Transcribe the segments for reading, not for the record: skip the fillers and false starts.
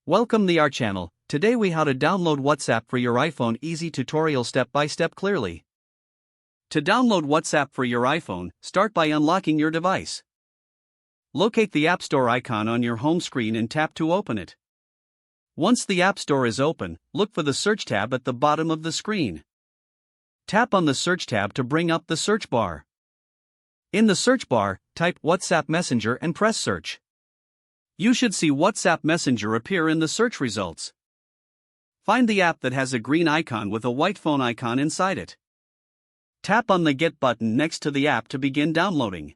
Welcome to our channel. Today we how to download WhatsApp for your iPhone. Easy tutorial step by step clearly. To download WhatsApp for your iPhone, start by unlocking your device. Locate the App Store icon on your home screen and tap to open it. Once the App Store is open, look for the Search tab at the bottom of the screen. Tap on the Search tab to bring up the search bar. In the search bar, type WhatsApp Messenger and press Search. You should see WhatsApp Messenger appear in the search results. Find the app that has a green icon with a white phone icon inside it. Tap on the Get button next to the app to begin downloading.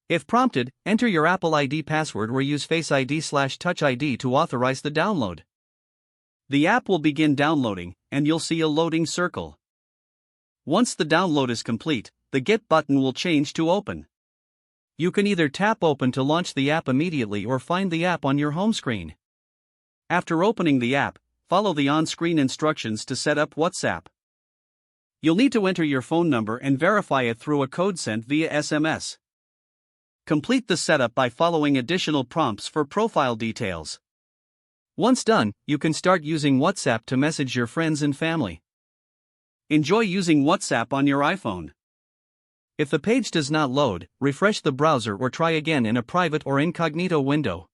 If prompted, enter your Apple ID password or use Face ID/Touch ID to authorize the download. The app will begin downloading, and you'll see a loading circle. Once the download is complete, the Get button will change to Open. You can either tap Open to launch the app immediately or find the app on your home screen. After opening the app, follow the on-screen instructions to set up WhatsApp. You'll need to enter your phone number and verify it through a code sent via SMS. Complete the setup by following additional prompts for profile details. Once done, you can start using WhatsApp to message your friends and family. Enjoy using WhatsApp on your iPhone. If the page does not load, refresh the browser or try again in a private or incognito window.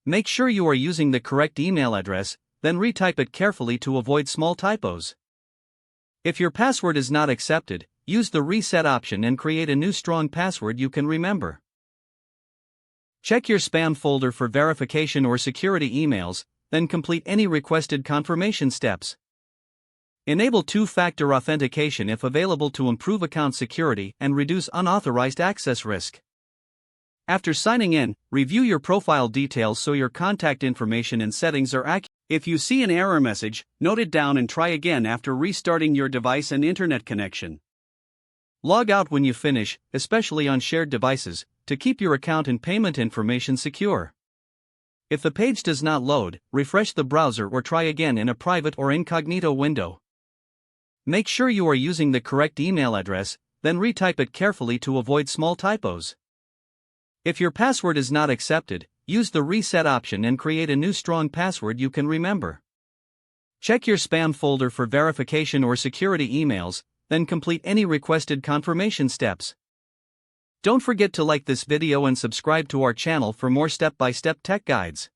Make sure you are using the correct email address, then retype it carefully to avoid small typos. If your password is not accepted, use the reset option and create a new strong password you can remember. Check your spam folder for verification or security emails, then complete any requested confirmation steps. Enable two-factor authentication if available to improve account security and reduce unauthorized access risk. After signing in, review your profile details so your contact information and settings are accurate. If you see an error message, note it down and try again after restarting your device and internet connection. Log out when you finish, especially on shared devices, to keep your account and payment information secure. If the page does not load, refresh the browser or try again in a private or incognito window. Make sure you are using the correct email address, then retype it carefully to avoid small typos. If your password is not accepted, use the reset option and create a new strong password you can remember. Check your spam folder for verification or security emails, then complete any requested confirmation steps. Don't forget to like this video and subscribe to our channel for more step-by-step tech guides.